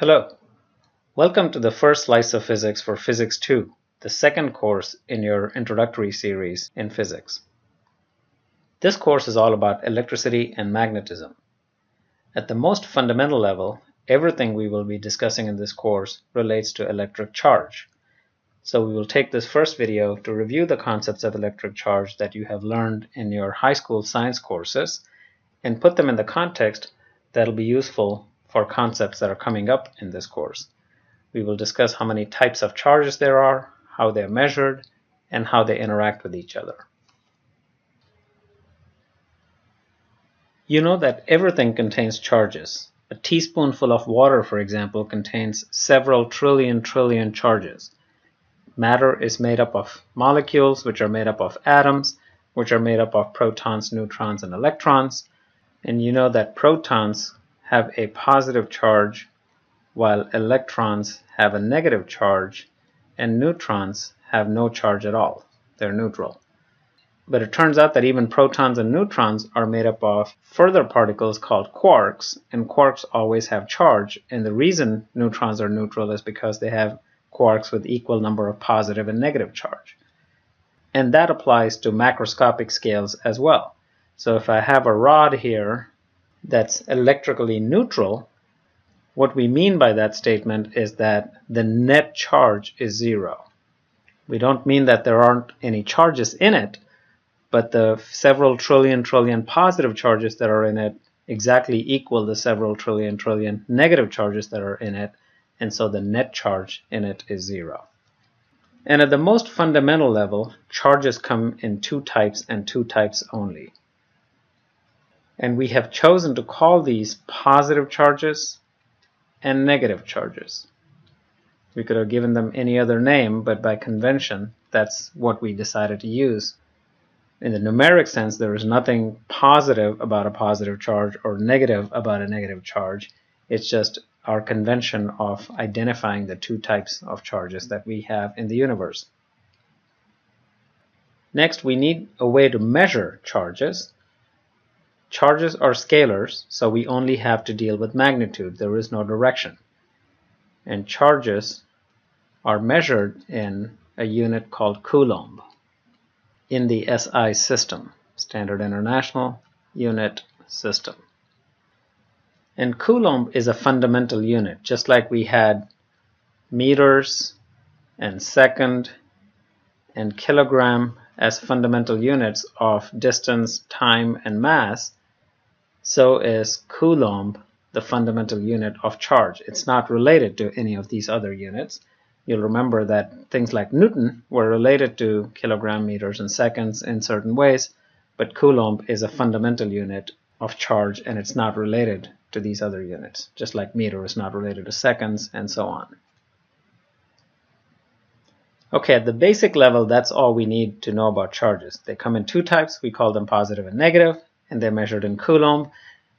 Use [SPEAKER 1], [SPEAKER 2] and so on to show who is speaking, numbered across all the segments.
[SPEAKER 1] Hello, welcome to the first slice of physics for Physics 2, the second course in your introductory series in physics. This course is all about electricity and magnetism. At the most fundamental level, everything we will be discussing in this course relates to electric charge. So we will take this first video to review the concepts of electric charge that you have learned in your high school science courses and put them in the context that will be useful for concepts that are coming up in this course. We will discuss how many types of charges there are, how they're measured, and how they interact with each other. You know that everything contains charges. A teaspoonful of water, for example, contains several trillion charges. Matter is made up of molecules, which are made up of atoms, which are made up of protons, neutrons, and electrons. And you know that protons have a positive charge while electrons have a negative charge and neutrons have no charge at all. They're neutral. But it turns out that even protons and neutrons are made up of further particles called quarks, and quarks always have charge, and the reason neutrons are neutral is because they have quarks with equal number of positive and negative charge. And that applies to macroscopic scales as well. So if I have a rod here that's electrically neutral, what we mean by that statement is that the net charge is zero. We don't mean that there aren't any charges in it, but the several trillion positive charges that are in it exactly equal the several trillion negative charges that are in it, and so the net charge in it is zero. And at the most fundamental level, charges come in two types and two types only. And we have chosen to call these positive charges and negative charges. We could have given them any other name, but by convention, that's what we decided to use. In the numeric sense, there is nothing positive about a positive charge or negative about a negative charge. It's just our convention of identifying the two types of charges that we have in the universe. Next, we need a way to measure charges. Charges are scalars, so we only have to deal with magnitude. There is no direction. And charges are measured in a unit called coulomb in the SI system, Standard International Unit System. And coulomb is a fundamental unit, just like we had meters and second and kilogram as fundamental units of distance, time, and mass. So is coulomb the fundamental unit of charge. It's not related to any of these other units. You'll remember that things like Newton were related to kilogram, meters, and seconds in certain ways, but coulomb is a fundamental unit of charge and it's not related to these other units, just like meter is not related to seconds and so on. Okay, at the basic level, that's all we need to know about charges. They come in two types. We call them positive and negative, and they're measured in coulomb.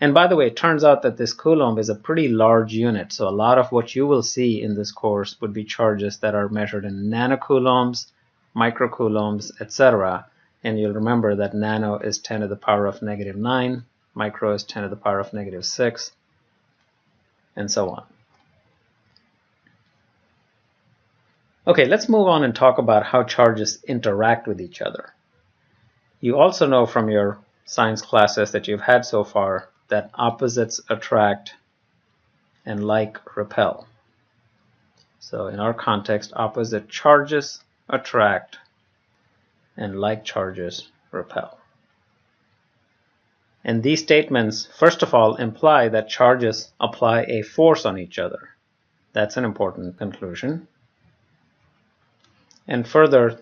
[SPEAKER 1] And by the way, it turns out that this coulomb is a pretty large unit, so a lot of what you will see in this course would be charges that are measured in nanocoulombs, microcoulombs, etc. And you'll remember that nano is 10 to the power of negative 9, micro is 10 to the power of negative 6, and so on. Okay, let's move on and talk about how charges interact with each other. You also know from your science classes that you've had so far that opposites attract and like repel. So in our context, opposite charges attract and like charges repel. And these statements, first of all, imply that charges apply a force on each other. That's an important conclusion. And further,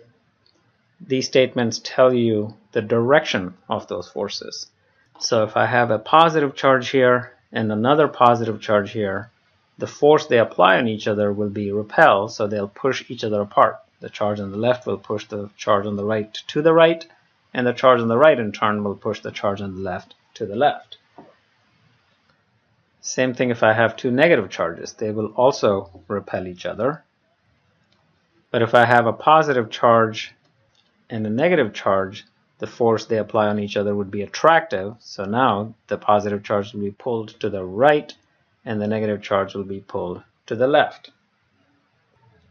[SPEAKER 1] these statements tell you the direction of those forces. So if I have a positive charge here and another positive charge here, the force they apply on each other will be repel, so they'll push each other apart. The charge on the left will push the charge on the right to the right, and the charge on the right in turn will push the charge on the left to the left. Same thing if I have two negative charges. They will also repel each other. But if I have a positive charge and a negative charge, the force they apply on each other would be attractive. So now the positive charge will be pulled to the right and the negative charge will be pulled to the left.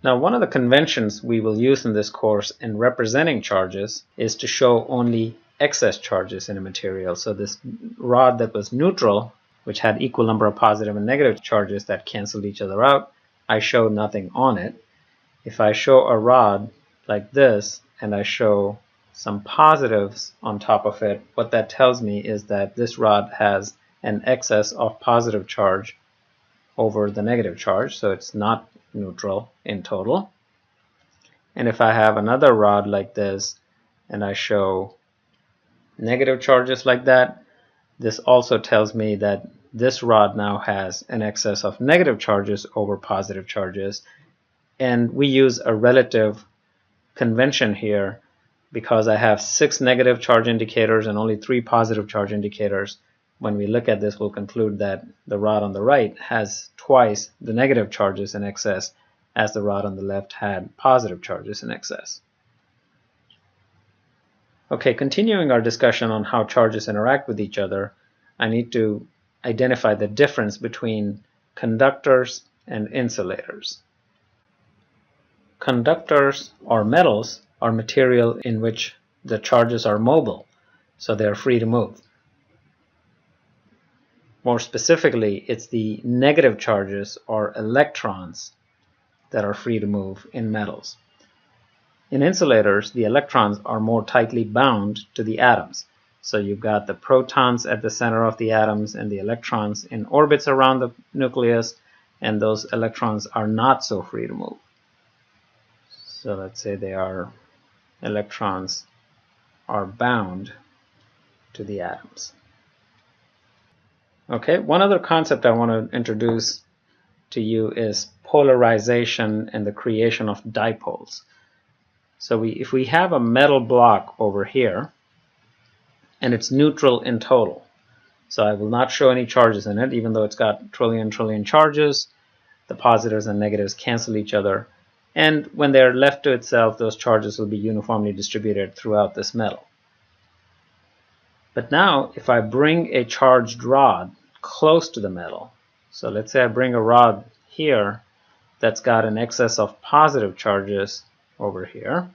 [SPEAKER 1] Now, one of the conventions we will use in this course in representing charges is to show only excess charges in a material. So this rod that was neutral, which had equal number of positive and negative charges that canceled each other out, I show nothing on it. If I show a rod like this and I show some positives on top of it, what that tells me is that this rod has an excess of positive charge over the negative charge, so it's not neutral in total. And if I have another rod like this and I show negative charges like that, this also tells me that this rod now has an excess of negative charges over positive charges. And we use a relative convention here because I have 6 negative charge indicators and only 3 positive charge indicators. When we look at this, we'll conclude that the rod on the right has twice the negative charges in excess as the rod on the left had positive charges in excess. Okay, continuing our discussion on how charges interact with each other, I need to identify the difference between conductors and insulators. Conductors, or metals, are material in which the charges are mobile, so they are free to move. More specifically, it's the negative charges, or electrons, that are free to move in metals. In insulators, the electrons are more tightly bound to the atoms. So you've got the protons at the center of the atoms and the electrons in orbits around the nucleus, and those electrons are not so free to move. So let's say electrons are bound to the atoms. Okay, one other concept I want to introduce to you is polarization and the creation of dipoles. So if we have a metal block over here, and it's neutral in total, so I will not show any charges in it, even though it's got trillion charges, the positives and negatives cancel each other, and when they're left to itself, those charges will be uniformly distributed throughout this metal. But now, if I bring a charged rod close to the metal, so let's say I bring a rod here that's got an excess of positive charges over here,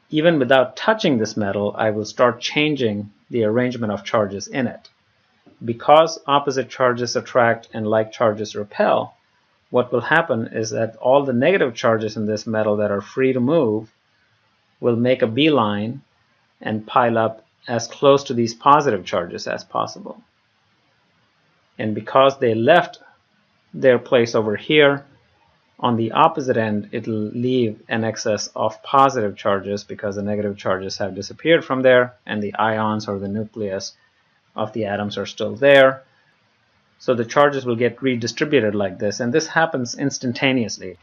[SPEAKER 1] even without touching this metal, I will start changing the arrangement of charges in it. Because opposite charges attract and like charges repel, what will happen is that all the negative charges in this metal that are free to move will make a beeline and pile up as close to these positive charges as possible. And because they left their place over here, on the opposite end, it'll leave an excess of positive charges because the negative charges have disappeared from there and the ions or the nucleus of the atoms are still there. So the charges will get redistributed like this, and this happens instantaneously.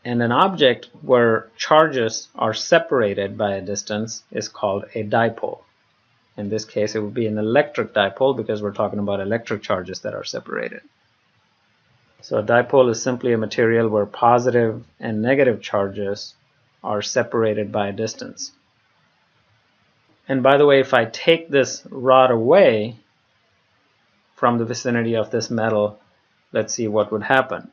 [SPEAKER 1] And an object where charges are separated by a distance is called a dipole. In this case, it would be an electric dipole because we're talking about electric charges that are separated. So a dipole is simply a material where positive and negative charges are separated by a distance. And by the way, if I take this rod away from the vicinity of this metal, let's see what would happen.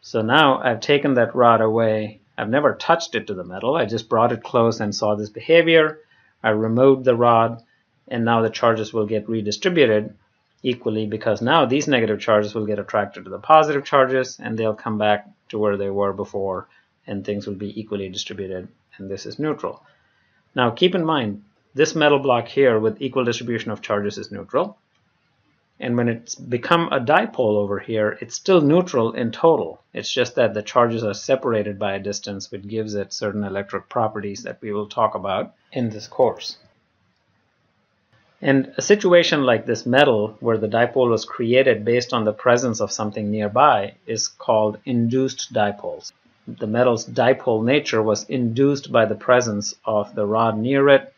[SPEAKER 1] So now I've taken that rod away. I've never touched it to the metal. I just brought it close and saw this behavior. I removed the rod, and now the charges will get redistributed equally because now these negative charges will get attracted to the positive charges and they'll come back to where they were before, and things will be equally distributed, and this is neutral. Now keep in mind, this metal block here with equal distribution of charges is neutral, and when it's become a dipole over here, it's still neutral in total. It's just that the charges are separated by a distance, which gives it certain electric properties that we will talk about in this course. And a situation like this metal, where the dipole was created based on the presence of something nearby, is called induced dipoles. The metal's dipole nature was induced by the presence of the rod near it,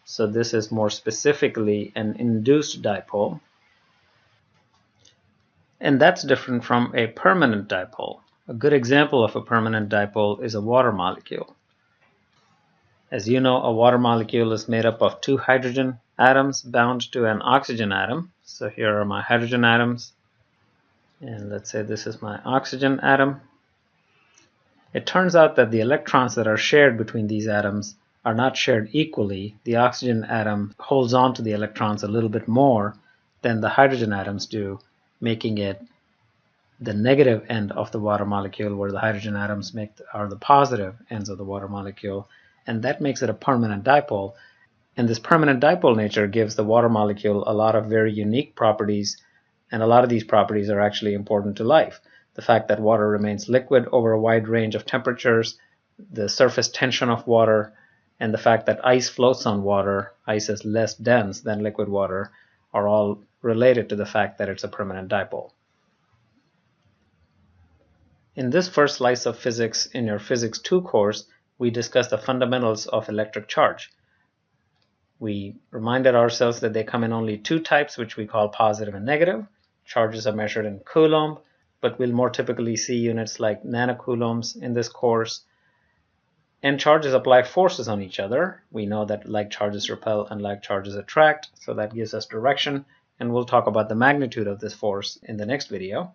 [SPEAKER 1] so this is more specifically an induced dipole. And that's different from a permanent dipole. A good example of a permanent dipole is a water molecule. As you know, a water molecule is made up of two hydrogen atoms bound to an oxygen atom. So here are my hydrogen atoms, and let's say this is my oxygen atom. It turns out that the electrons that are shared between these atoms are not shared equally. The oxygen atom holds on to the electrons a little bit more than the hydrogen atoms do, making it the negative end of the water molecule, where the hydrogen atoms are the positive ends of the water molecule, and that makes it a permanent dipole. And this permanent dipole nature gives the water molecule a lot of very unique properties, and a lot of these properties are actually important to life. The fact that water remains liquid over a wide range of temperatures, the surface tension of water, and the fact that ice floats on water, ice is less dense than liquid water, are all related to the fact that it's a permanent dipole. In this first slice of physics in your Physics 2 course, we discussed the fundamentals of electric charge. We reminded ourselves that they come in only two types, which we call positive and negative. Charges are measured in coulomb, but we'll more typically see units like nanocoulombs in this course. And charges apply forces on each other. We know that like charges repel and like charges attract, so that gives us direction, and we'll talk about the magnitude of this force in the next video.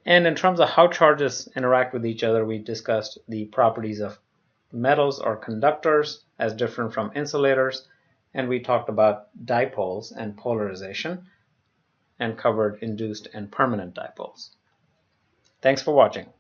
[SPEAKER 1] And in terms of how charges interact with each other, we discussed the properties of metals or conductors as different from insulators, and we talked about dipoles and polarization, and covered induced and permanent dipoles. Thanks for watching.